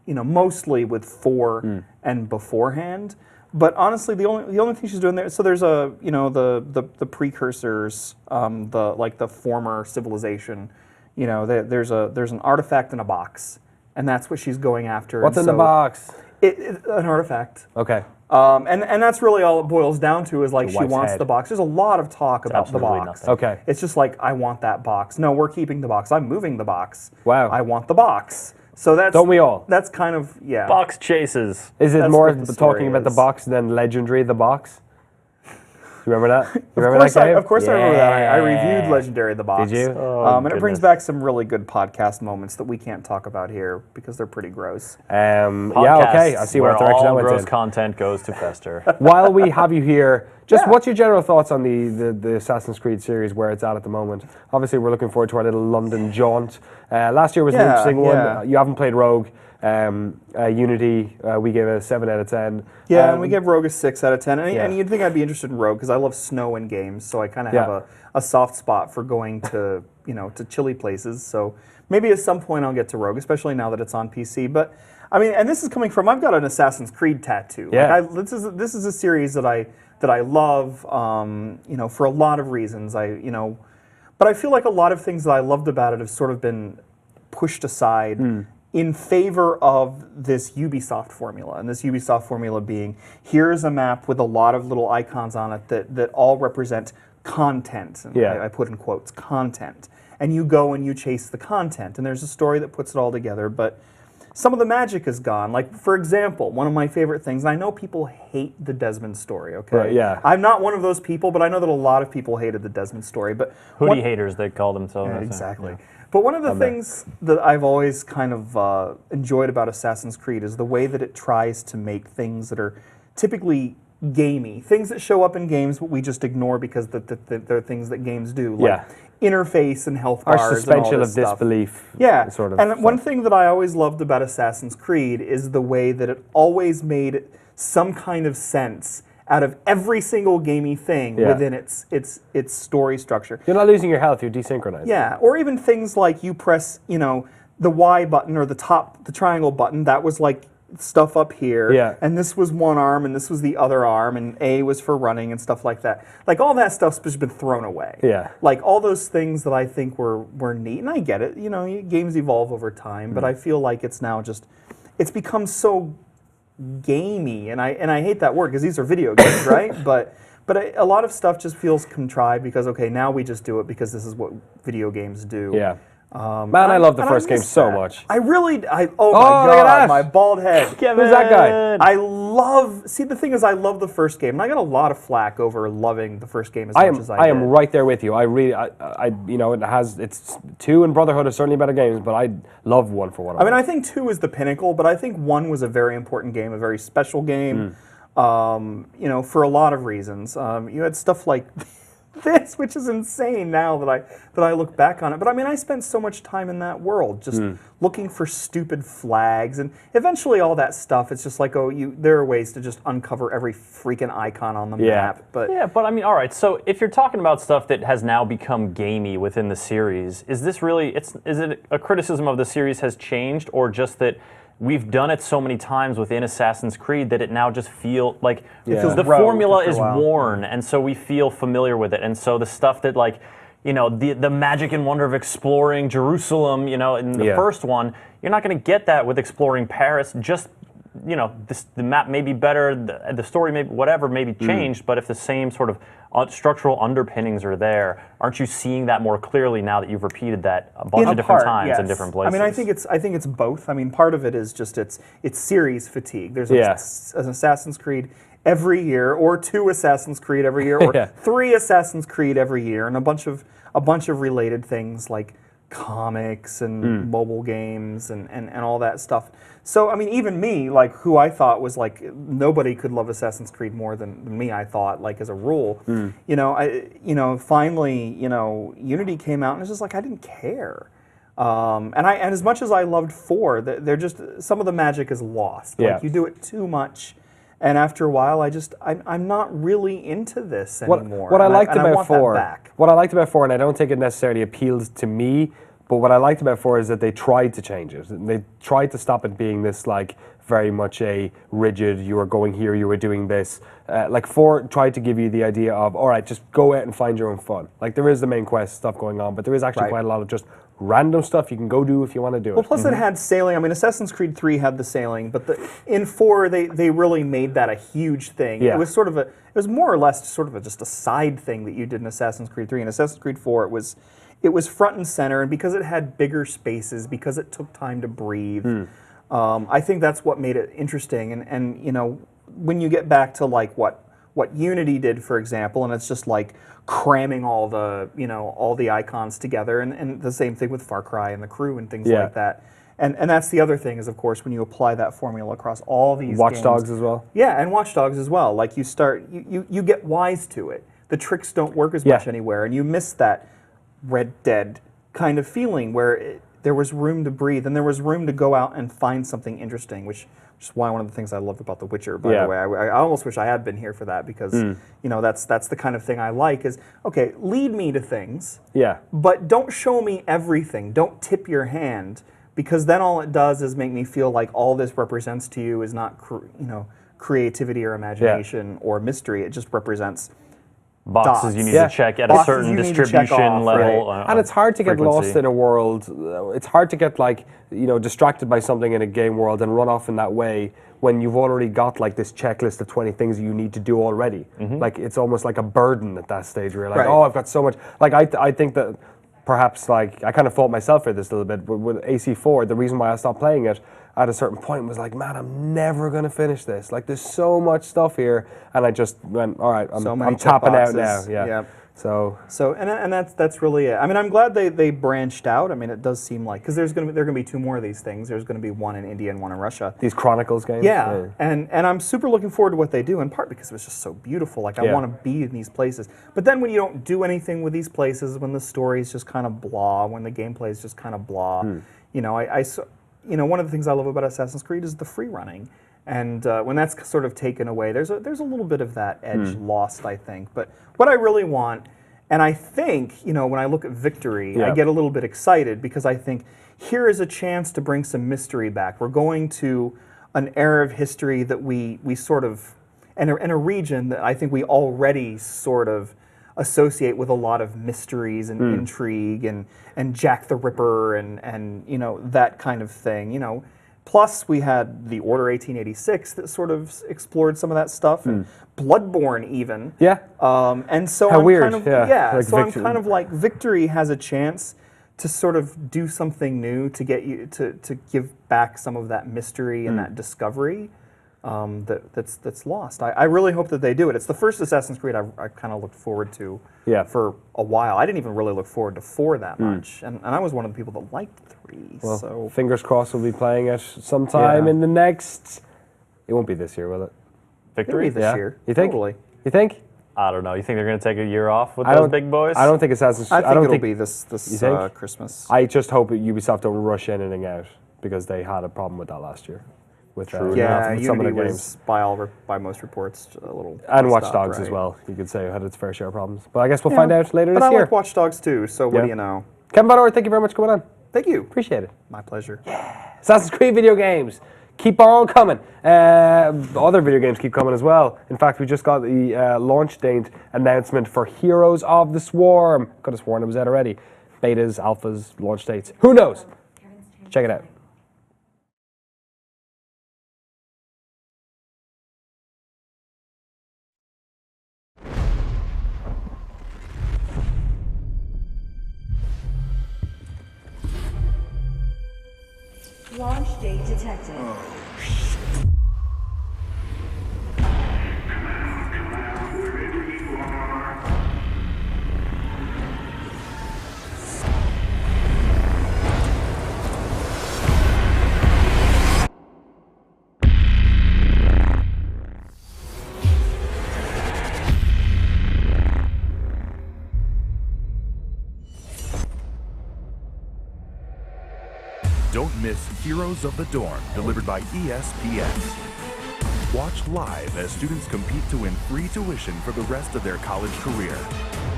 mostly with 4 and beforehand. But honestly, the only thing she's doing there. So there's the precursors, the former civilization. There's an artifact in a box, and that's what she's going after. What's and in the box? An artifact. Okay. And that's really all it boils down to is like she wife's wants head. the box. There's a lot of talk about the absolutely box. nothing. Okay. It's just like, I want that box. No, we're keeping the box. I'm moving the box. Wow. I want the box. So that's Don't we all? That's kind of Box chases. Is it That's more what the story talking about the is. box than Legendary the Box? You remember that? You remember Of course, that game? of course I remember that. I Yeah. reviewed Legendary the Box. Did you? And it brings goodness. back some really good podcast moments that we can't talk about here because they're pretty gross. Yeah, okay. I see where what direction I all went gross in. content goes to fester. While we have you here, just Yeah. what's your general thoughts on the Assassin's Creed series, where it's at the moment? Obviously, we're looking forward to our little London jaunt. Last year was an Yeah, interesting one. yeah. You haven't played Rogue. Unity, we gave it a 7 out of 10. Yeah, and we gave Rogue a 6 out of 10. And, yeah. and you'd think I'd be interested in Rogue because I love snow in games, so I kind of Yeah. have a soft spot for going to to chilly places. So maybe at some point I'll get to Rogue, especially now that it's on PC. But I mean, and this is coming from, I've got an Assassin's Creed tattoo. Yeah. Like this is a series that I love, for a lot of reasons. But I feel like a lot of things that I loved about it have sort of been pushed aside in favor of this Ubisoft formula. And this Ubisoft formula being, here's a map with a lot of little icons on it that all represent content. And Yeah. I put in quotes, content. And you go and you chase the content. And there's a story that puts it all together. But some of the magic is gone. Like, for example, one of my favorite things, and I know people hate the Desmond story, okay? Right, yeah. I'm not one of those people, but I know that a lot of people hated the Desmond story. But Hoodie haters, they call themselves. yeah, I think. exactly. But one of the things that I've always kind of enjoyed about Assassin's Creed is the way that it tries to make things that are typically gamey, things that show up in games but we just ignore because they're things that games do, like interface and health Our bars and all suspension this of stuff. disbelief. Yeah, Sort of. and one thing that I always loved about Assassin's Creed is the way that it always made some kind of sense out of every single gamey thing within its story structure. You're not losing your health, you're desynchronized. Yeah, or even things like you press, the Y button or the triangle button, that was like stuff up here. Yeah. And this was one arm and this was the other arm and A was for running and stuff like that. Like all that stuff's just been thrown away. Yeah. Like all those things that I think were neat, and I get it, games evolve over time, but I feel like it's now it's become so gamey, and I hate that word because these are video games, right? But a lot of stuff just feels contrived because, okay, now we just do it because this is what video games do. Yeah. Man, I love the and first game miss so that. much. Oh my look at God, that. my bald head. Who's that guy? See, the thing is, I love the first game, and I got a lot of flack over loving the first game as I much am, as I I did. am right there with you. I really, you know, it's 2 and Brotherhood are certainly better games, but I love 1 for what I mean, I think 2 is the pinnacle, but I think 1 was a very important game, a very special game, you know, for a lot of reasons. You had stuff like this, which is insane now that I look back on it. But I mean, I spent so much time in that world, just looking for stupid flags, and eventually all that stuff. It's just like, there are ways to just uncover every freaking icon on the map. But yeah, but I mean, all right. So if you're talking about stuff that has now become gamey within the series, is this really? Is it a criticism of the series has changed, or just that we've done it so many times within Assassin's Creed that it now just feels like feels the rote formula after a is while. worn, and so we feel familiar with it. And so the stuff that, like, you know, the magic and wonder of exploring Jerusalem, you know, in the first one, you're not going to get that with exploring Paris. Just, you know, the map may be better, the story may whatever may be changed, but if the same sort of structural underpinnings are there, aren't you seeing that more clearly now that you've repeated that a bunch of different times in different places? I mean, I think it's both. I mean, part of it is just it's series fatigue. There's an Assassin's Creed every year, or 2 Assassin's Creed every year, or 3 Assassin's Creed every year, and a bunch of related things like comics and mobile games and all that stuff. So, I mean, even me, like, who I thought was, like, nobody could love Assassin's Creed more than me, I thought, like, as a rule. You know, finally, you know, Unity came out, and it's just like, I didn't care. And as much as I loved 4, they're just, some of the magic is lost. Like, you do it too much, and after a while, I'm not really into this anymore. What I liked about 4, back. what I liked about 4, and I don't think it necessarily appealed to me, but what I liked about 4 is that they tried to change it. They tried to stop it being this, like, very much a rigid, you were going here, you were doing this. Like, 4 tried to give you the idea of, all right, just go out and find your own fun. Like, there is the main quest stuff going on, but there is actually quite a lot of just random stuff you can go do if you want to do it. Well, plus it had sailing. I mean, Assassin's Creed 3 had the sailing, but in 4 they really made that a huge thing. Yeah. It was sort of it was more or less sort of just a side thing that you did in Assassin's Creed 3. In Assassin's Creed 4, it was front and center, and because it had bigger spaces, because it took time to breathe, I think that's what made it interesting. And you know, when you get back to like what Unity did, for example, and it's just like cramming all the icons together, and the same thing with Far Cry and the Crew and things like that. And that's the other thing is, of course, when you apply that formula across all these Watch games, Dogs as well. Yeah, and Watch Dogs as well. Like you get wise to it. The tricks don't work as much anywhere, and you miss that Red Dead kind of feeling where there was room to breathe and there was room to go out and find something interesting, which is why one of the things I loved about The Witcher, by the way. I almost wish I had been here for that, because you know, that's the kind of thing I like is, okay, lead me to things, but don't show me everything. Don't tip your hand, because then all it does is make me feel like all this represents to you is not creativity or imagination or mystery. It just represents boxes dots. you need to check at a certain distribution level. And it's hard to get lost in a world. It's hard to get, like, you know, distracted by something in a game world and run off in that way when you've already got like this checklist of 20 things you need to do already. Like, it's almost like a burden at that stage where you're like, oh, I've got so much. Like, I think that perhaps, like, I kind of fault myself for this a little bit, but with AC4, the reason why I stopped playing it at a certain point was like, man, I'm never going to finish this. Like, there's so much stuff here, and I just went, all right, I'm tapping out now. Yeah. So and that's really it. I mean, I'm glad they branched out. I mean, it does seem like, because there are going to be 2 more of these things. There's going to be one in India and one in Russia. These Chronicles games. Yeah. And I'm super looking forward to what they do, in part because it was just so beautiful. Like, I want to be in these places. But then when you don't do anything with these places, when the story's just kind of blah, when the gameplay is just kind of blah, you know, one of the things I love about Assassin's Creed is the free running. And when that's sort of taken away, there's a little bit of that edge lost, I think. But what I really want, and I think, you know, when I look at Victory, I get a little bit excited, because I think here is a chance to bring some mystery back. We're going to an era of history that we sort of, and a region that I think we already sort of associate with a lot of mysteries and intrigue and Jack the Ripper and you know, that kind of thing, you know. Plus, we had the Order 1886 that sort of explored some of that stuff, and Bloodborne even. Yeah. And so How I'm weird. kind of like so Victory. I'm kind of like, Victory has a chance to sort of do something new, to get you to give back some of that mystery and that discovery that's lost. I really hope that they do it. It's the first Assassin's Creed I kind of looked forward to for a while. I didn't even really look forward to 4 that much, and I was one of the people that liked 3. Well, so fingers crossed we'll be playing it sometime in the next. It won't be this year, will it? Victory? maybe this year. You think? Totally. You think? I don't know. You think they're going to take a year off with I those don't- big boys? I don't think Assassin's. I think don't it'll be this think? Christmas. I just hope that Ubisoft don't rush anything out because they had a problem with that last year. With, Yeah, with some of Unity the was games. by most reports a little And Watch messed up, Dogs as right? well. You could say had its fair share of problems. But I guess we'll find out later But this I year. like Watch Dogs too. So what Yeah. do you know? Kevin Bador, thank you very much for coming on. Thank you. Appreciate it. My pleasure. Assassin's Creed video games. Keep on coming. Other video games keep coming as well. In fact, we just got the launch date announcement for Heroes of the Swarm. Could have sworn it was out already. Betas, alphas, launch dates. Who knows? Check it out. Launch date detected. Don't miss Heroes of the Dorm, delivered by ESPN. Watch live as students compete to win free tuition for the rest of their college career.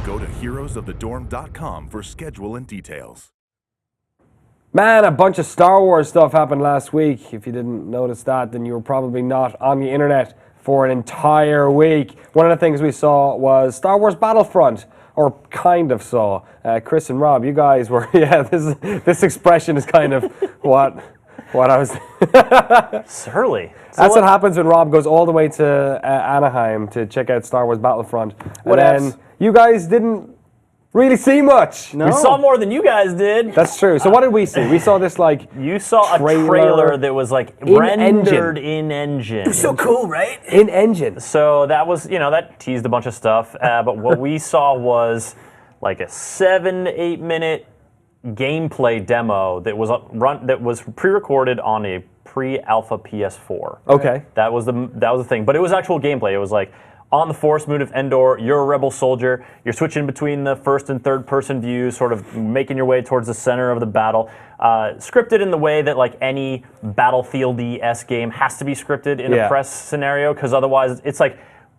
Go to heroesofthedorm.com for schedule and details. Man, a bunch of Star Wars stuff happened last week. If you didn't notice that, then you were probably not on the internet for an entire week. One of the things we saw was Star Wars Battlefront, or kind of saw. Chris and Rob, you guys were, this expression is kind of what I was... Surly. That's what happens when Rob goes all the way to Anaheim to check out Star Wars Battlefront. What and else? then you guys didn't really see much. No. We saw more than you guys did. That's true. So what did we see? We saw this like You saw a trailer that was like in rendered in engine. So cool, right? in engine. So that was, that teased a bunch of stuff. But what we saw was like a 7-8 minute gameplay demo that was pre-recorded on a pre-alpha PS4. Okay. That was the thing. But it was actual gameplay. It was like on the Forest Moon of Endor, you're a rebel soldier. You're switching between the first and third person views, sort of making your way towards the center of the battle. Scripted in the way that like any Battlefield-y-esque game has to be scripted in a press scenario, because otherwise it's like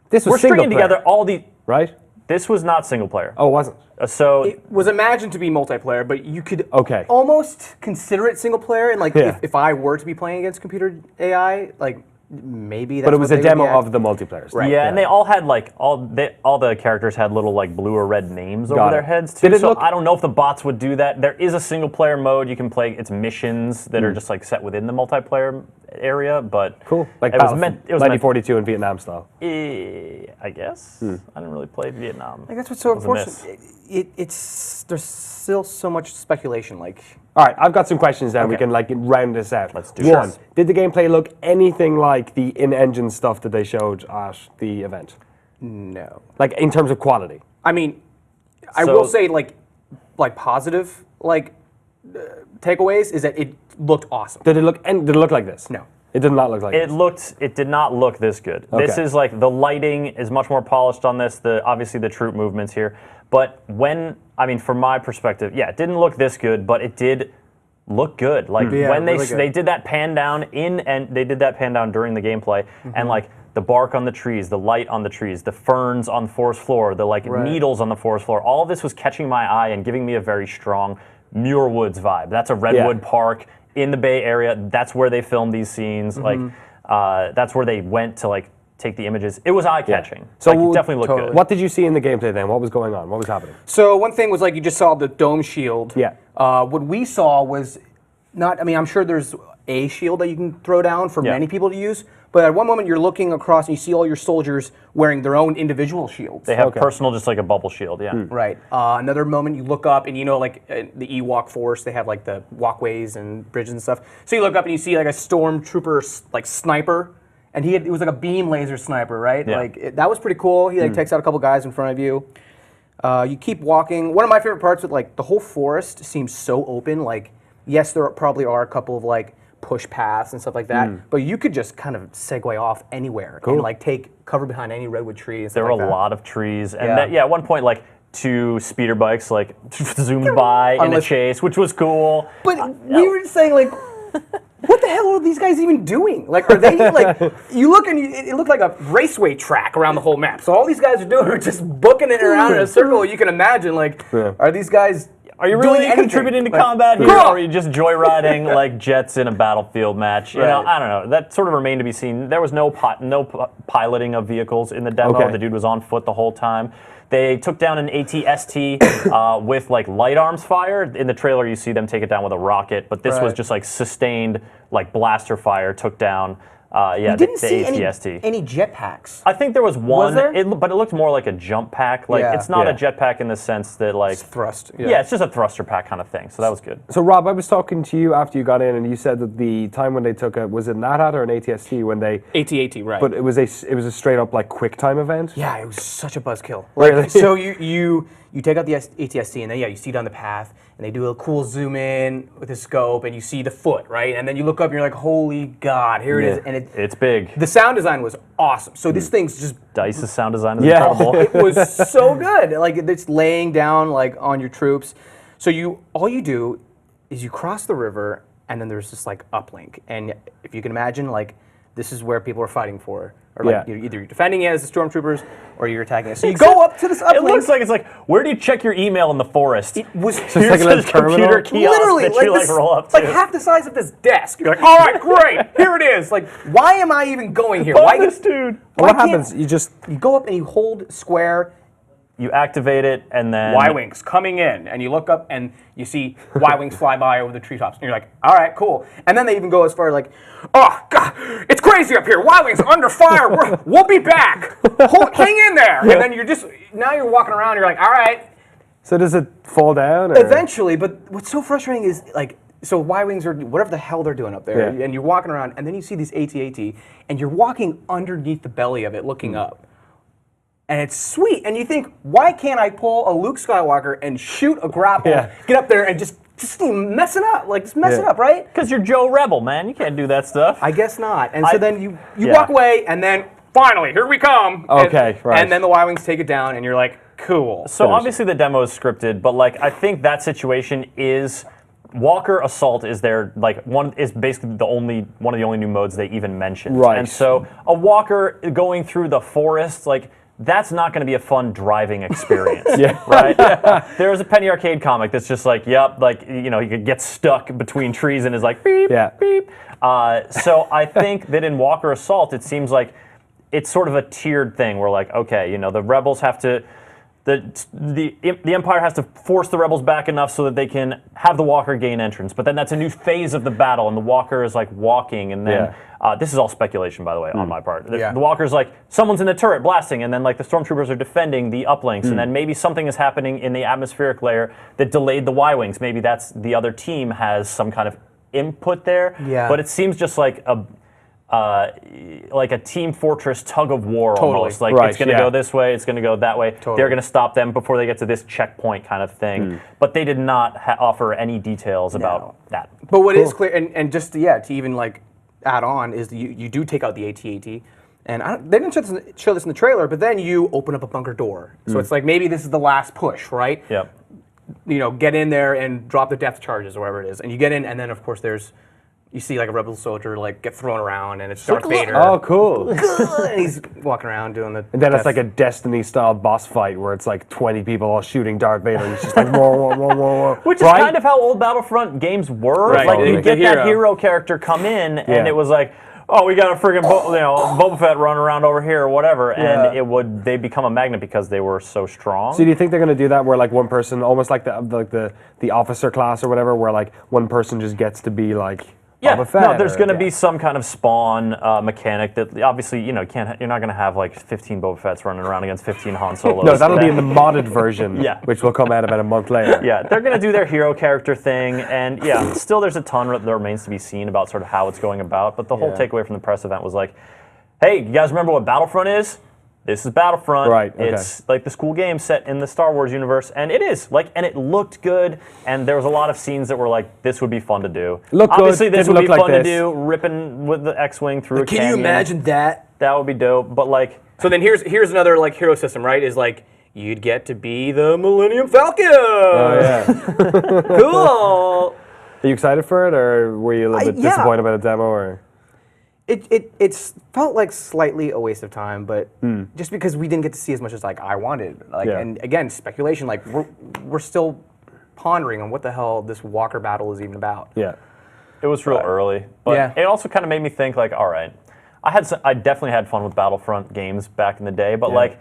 This was we're stringing single player, together all the. right? This was not single player. Oh, it wasn't. So It was imagined to be multiplayer, but you could Okay. almost consider it single player. And like, Yeah. if I were to be playing against computer AI, like maybe. That's But it was what a they would demo get. of the multiplayer. Stuff. yeah, and they all had like all the characters had little like blue or red names Got over it. their heads too. Did it So look- I don't know if the bots would do that. There is a single player mode you can play. It's missions that are just like set within the multiplayer area, but Cool. Like it was meant. It was meant. 1942 in Vietnam style. I guess I didn't really play Vietnam. Like that's what's so It was a miss. unfortunate. It's there's still so much speculation. Like All right, I've got some questions then. We Okay. can like round this out. Let's do One, this. did the gameplay look anything like the in-engine stuff that they showed at the event? no. Like in terms of quality? I mean, I So- will say like positive takeaways is that it looked awesome. Did it look like this? No. It did not look like this. It did not look this good. This Okay. is like the lighting is much more polished on this. Obviously the troop movements here, but from my perspective, yeah, it didn't look this good, but it did look good. Like Yeah, when really good. they did that pan down they did that pan down during the gameplay, and like the bark on the trees, the light on the trees, the ferns on the forest floor, the like needles on the forest floor, all of this was catching my eye and giving me a very strong Muir Woods vibe. That's a redwood park in the Bay Area. That's where they filmed these scenes. Like that's where they went to like take the images. It was eye-catching. So Like, it definitely looked good. What did you see in the gameplay then? What was going on? What was happening? So one thing was like you just saw the dome shield. Yeah. What we saw was not. I mean, I'm sure there's a shield that you can throw down for Yeah. many people to use, But at one moment, you're looking across and you see all your soldiers wearing their own individual shields. They have personal, just like a bubble shield, yeah. Right. Another moment, you look up and you know, like the Ewok Force, they have like the walkways and bridges and stuff. So you look up and you see like a stormtrooper like sniper, and it was like a beam laser sniper, right? Yeah. Like that was pretty cool. He like takes out a couple guys in front of you. You keep walking. One of my favorite parts with like the whole forest seems so open. Like, yes, there probably are a couple of like push paths and stuff like that, but you could just kind of segue off anywhere and like take cover behind any redwood tree and stuff There were like that. a lot of trees, and Yeah. at one point, like 2 speeder bikes like zoomed by in a chase, which was cool. But we were saying like, what the hell are these guys even doing? Like, are they like? You look and it looked like a raceway track around the whole map. So all these guys are doing are just booking it around in a circle. You can imagine like, are these guys? Are you doing really anything? contributing to Like, combat here, cool. or are you just joyriding like jets in a battlefield match? You know, Right. I don't know. That sort of remained to be seen. There was no piloting of vehicles in the demo. Okay. The dude was on foot the whole time. They took down an AT-ST with like light arms fire. In the trailer, you see them take it down with a rocket, but this was Right. just like sustained like blaster fire. Took down You didn't the see AT-ST. any jetpacks. I think there was one, there? but it looked more like a jump pack. Like Yeah. it's not Yeah. a jetpack in the sense that like Thrust. yeah, it's just a thruster pack kind of thing. So that was good. So Rob, I was talking to you after you got in, and you said that the time when they took it was it an AT-AT or an AT-ST when they. AT-AT, right? But it was a straight up like quick time event. yeah, it was such a buzzkill. Really? So you take out the AT-ST and then you see down the path and they do a cool zoom in with a scope and you see the foot, right? And then you look up and you're like, holy God, here it is. And It's big. the sound design was awesome. So this thing's just Dice's sound design is Yeah. incredible. it was so good. Like it's laying down like on your troops. So all you do is you cross the river and then there's this like uplink. And if you can imagine, like this is where people are fighting for. Or like Yeah. you're either defending it as the stormtroopers or you're attacking it. So you go up to this uplink. It looks like it's like, where do you check your email in the forest? It was It's like a little computer terminal. kiosk literally that you like this- roll up it's to. like half the size of this desk. You're like, all right, great, here it is. Like, why am I even going here? Why this dude. Well, what why can't- happens? You go up and you hold square. You activate it and then Y-wings coming in, and you look up and you see Y-wings fly by over the treetops, and you're like, all right, cool. And then they even go as far as like, oh God, it's crazy up here. Y-wings are under fire. We'll be back. Hang in there. And then now you're walking around. You're like, all right. So does it fall down? Or? Eventually, but what's so frustrating is like, so Y-wings are whatever the hell they're doing up there, Yeah. and you're walking around, and then you see these AT-AT, and you're walking underneath the belly of it, looking up. And it's sweet, and you think, why can't I pull a Luke Skywalker and shoot a grapple, Yeah. get up there and just mess it up, like just mess it Yeah. up, right? because you're Joe Rebel, man. You can't do that stuff. I guess not. And so then you yeah. walk away, and then finally, here we come. Okay, right. And then the Y-wings take it down, and you're like, cool. So obviously the demo is scripted, but like I think that situation is Walker Assault is their like basically one of the only new modes they even mentioned. Right. And so a Walker going through the forest, like that's not going to be a fun driving experience. Yeah. Right? There was a Penny Arcade comic that's just like, yep, like you know, he could get stuck between trees and is like beep, Yeah. beep. So I think that in Walker Assault, it seems like it's sort of a tiered thing where like, okay, you know, the rebels have to the Empire has to force the rebels back enough so that they can have the Walker gain entrance. But then that's a new phase of the battle, and the Walker is like walking, and then this is all speculation, by the way, on my part. The Walker's like someone's in the turret blasting, and then like the stormtroopers are defending the uplinks, and then maybe something is happening in the atmospheric layer that delayed the Y-wings. Maybe that's the other team has some kind of input there. Yeah. But it seems just like a Team Fortress tug of war almost. Like Right, it's going to go this way, it's going to go that way. They're going to stop them before they get to this checkpoint kind of thing. But they did not offer any details about that. But what is clear, and just to even like add on, is you do take out the AT-AT, and they didn't show this in the trailer, but then you open up a bunker door. So it's like maybe this is the last push, right? Yep. You know, get in there and drop the depth charges or whatever it is, and you get in, and then of course you see like a rebel soldier like get thrown around, and it's Darth Vader. Oh, cool. And he's walking around doing the. And then it's like a Destiny-style boss fight where it's like 20 people all shooting Darth Vader, and he's just like, whoa, whoa, whoa, whoa, whoa. Which is kind of how old Battlefront games were. Right. Like, Totally. you get The that hero. hero character come in, and Yeah. it was like, oh, we got a friggin' Boba Fett running around over here or whatever, and they become a magnet because they were so strong. So do you think they're going to do that where like one person, almost like the officer class or whatever, where like one person just gets to be like Yeah, Boba Fett no, there's or- going to yeah. be some kind of spawn mechanic that obviously, you're not going to have like 15 Boba Fetts running around against 15 Han Solos. No, that'll be in the modded version, Yeah. which will come out about a month later. Yeah, they're going to do their hero character thing, and yeah, still there's a ton that remains to be seen about sort of how it's going about, but the whole Yeah. takeaway from the press event was like, hey, you guys remember what Battlefront is? This is Battlefront. Right, okay. It's like this cool game set in the Star Wars universe, and it is. And it looked good, and there was a lot of scenes that were like, this would be fun to do. Looked good, Obviously, this didn't would be look like fun to this. do, ripping with the X-Wing through a Can canyon. you imagine that? That would be dope, but like, So then here's another like hero system, right? Is like you'd get to be the Millennium Falcon. Oh, yeah. Cool. Are you excited for it, or were you a little bit yeah. disappointed by the demo? Or It's felt like slightly a waste of time, but just because we didn't get to see as much as like I wanted. Like, Yeah. and again, speculation. Like we're still pondering on what the hell this Walker battle is even about. yeah, it was real early, but Yeah. it also kind of made me think like, all right, I definitely had fun with Battlefront games back in the day, but Yeah. like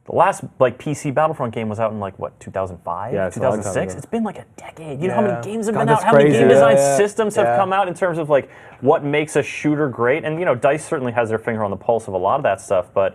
the last like PC Battlefront game was out in like what 2005, Yeah, it's a long time 2006. ago. It's been like a decade. You know how many Yeah. games have God, been out? that's How many crazy. game Yeah, design yeah. systems have Yeah. come out in terms of like what makes a shooter great? And DICE certainly has their finger on the pulse of a lot of that stuff, but.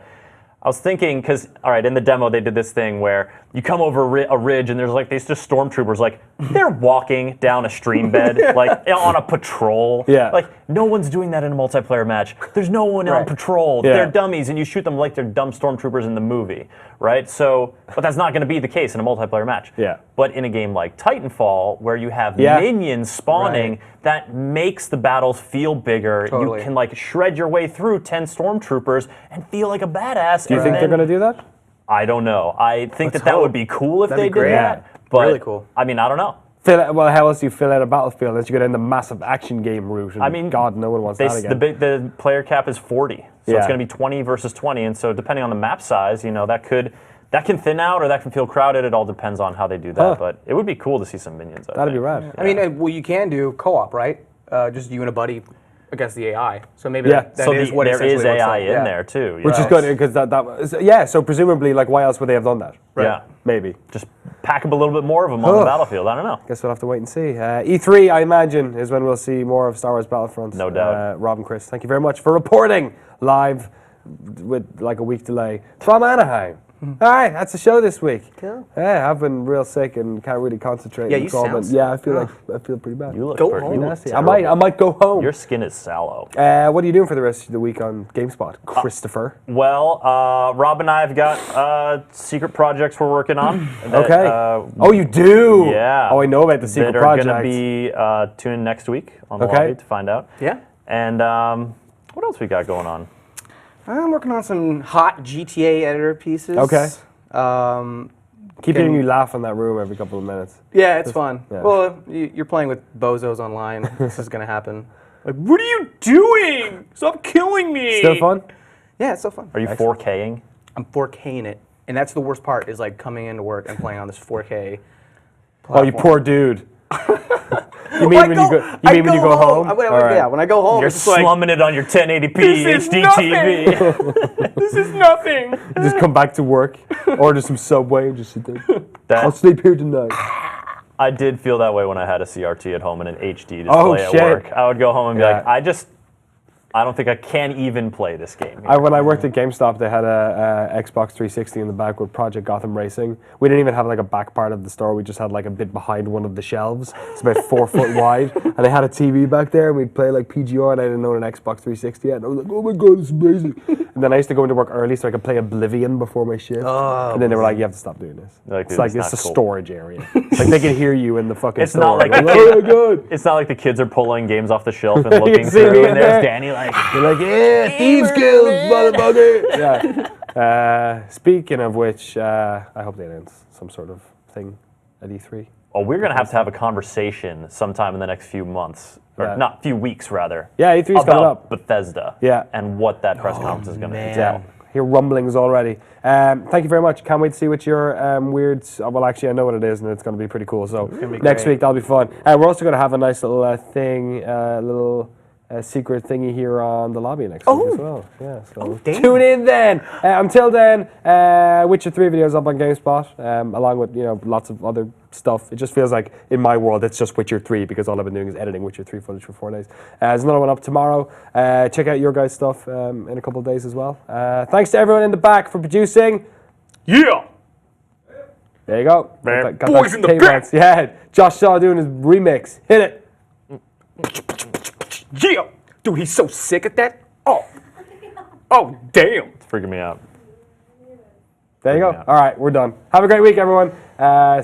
I was thinking, because, all right, in the demo, they did this thing where you come over a ridge and there's like these just stormtroopers, like, they're walking down a stream bed, like, on a patrol. Yeah. Like, no one's doing that in a multiplayer match. There's no one on Right. patrol. Yeah. They're dummies, and you shoot them like they're dumb stormtroopers in the movie, right? So, but that's not going to be the case in a multiplayer match. Yeah. But in a game like Titanfall, where you have Yeah. minions spawning, Right. that makes the battles feel bigger. Totally. You can, like, shred your way through 10 stormtroopers and feel like a badass. do you think they're going to do that? I don't know. I think Let's that hope. would be cool if That'd they be great. did that. But, Really cool. I mean, I don't know. Well, how else do you fill out a battlefield unless you go down the massive action game route? And I mean, God, no one wants that again. The player cap is 40, so Yeah. it's going to be 20 versus 20, and so depending on the map size, that can thin out or that can feel crowded. It all depends on how they do that, Huh. but it would be cool to see some minions. That'd be rad. I mean, well, you can do co-op, right? Just you and a buddy against the AI. So maybe Yeah. that So is what there essentially is looks AI like. in Yeah. there too, Which is yes. good because that was, yeah. So presumably, like, why else would they have done that? Yeah, Maybe. just pack up a little bit more of them on the battlefield. I don't know. Guess we'll have to wait and see. E3, I imagine, is when we'll see more of Star Wars Battlefront. No doubt. Rob and Chris, thank you very much for reporting live with like a week delay from Anaheim. All right, that's the show this week. Cool. Yeah, I've been real sick and can't really concentrate. Yeah, and you it's all sound been- sick. Yeah, I feel pretty bad. You look Go pretty home. you look Nasty. terrible. I might go home. Your skin is sallow. What are you doing for the rest of the week on GameSpot, Christopher? Well, Rob and I have got secret projects we're working on. that, Okay. Oh, you do? Yeah. Oh, I know about the secret that project. are going to be tuned next week on the Okay. lobby to find out. Yeah. And what else we got going on? I'm working on some hot GTA editor pieces. Okay. Keep Can- hearing you laugh in that room every couple of minutes. Yeah, it's fun. yeah. Well, you're playing with bozos online. This is gonna happen. Like, what are you doing? Stop killing me! Still fun? Yeah, it's so fun. Are you 4K'ing? I'm 4K'ing it, and that's the worst part. Is like coming into work and playing on this 4K. Oh, you platform. poor dude. You mean Well, when you go? You mean when you go home? When All right. Yeah, when I go home, You're it's just like, slumming it on your 1080p This is HD nothing. TV. this is nothing. Just come back to work, order some Subway, and just sit there. I'll That, sleep here tonight. I did feel that way when I had a CRT at home and an HD display Oh, at shit. work. I would go home and be Yeah. like, I don't think I can even play this game. When I worked at GameStop, they had a Xbox 360 in the back with Project Gotham Racing. We didn't even have like a back part of the store. We just had like a bit behind one of the shelves. It's about 4 foot wide, and they had a TV back there. And we'd play like PGR, and I didn't own an Xbox 360 yet. And I was like, "Oh my god, this is amazing!" And then I used to go into work early so I could play Oblivion before my shift. And then they were like, "You have to stop doing this. Like, It's dude, like it's it's a not cool." storage area. Like they can hear you in the fucking It's store. not like Like, the oh my god." It's not like the kids are pulling games off the shelf and looking see me through, in and there. there's Danny like, You're like, yeah, thieves guild, motherfucker. Yeah. Speaking of which, I hope they announce some sort of thing at E3. oh, we're going to have a conversation sometime in the next few months, or Yeah. not few weeks rather. Yeah, E3's coming about up. Bethesda. Yeah. And what that press conference is going to entail. Hear rumblings already. Thank you very much. Can't wait to see what your weird. Well, actually, I know what it is, and it's going to be pretty cool. So be next great. week that'll be fun. We're also going to have a nice little thing, little secret thingy here on the lobby next week as well. Yeah. So damn. tune in then. Until then, Witcher 3 videos up on GameSpot, along with lots of other stuff. It just feels like in my world it's just Witcher 3 because all I've been doing is editing Witcher 3 footage for 4 days. There's another one up tomorrow. Check out your guys' stuff in a couple of days as well. Thanks to everyone in the back for producing. Yeah. There you go. Man. Got Boys that in the tape back. bounce. Yeah, Josh Shaw doing his remix. Hit it. Yeah. Dude, he's so sick at that. Oh. Oh, damn. It's freaking me out. There you go. Yeah. All right, we're done. Have a great week, everyone.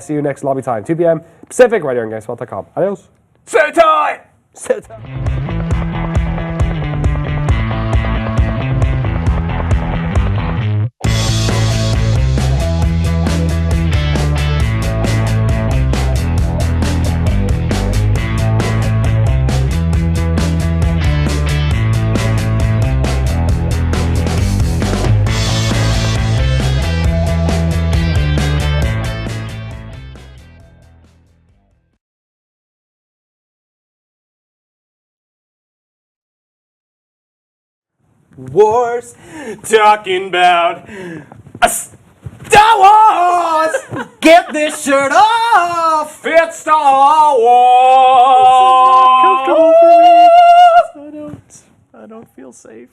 See you next lobby time, 2 p.m. Pacific, right here on GameSpot.com. Adios. Set time. Set time. Wars. Talking about Star Wars. Get this shirt off. It's Star Wars. Comfortable for me. I don't feel safe.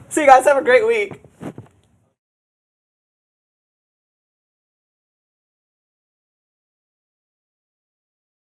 See you guys. Have a great week.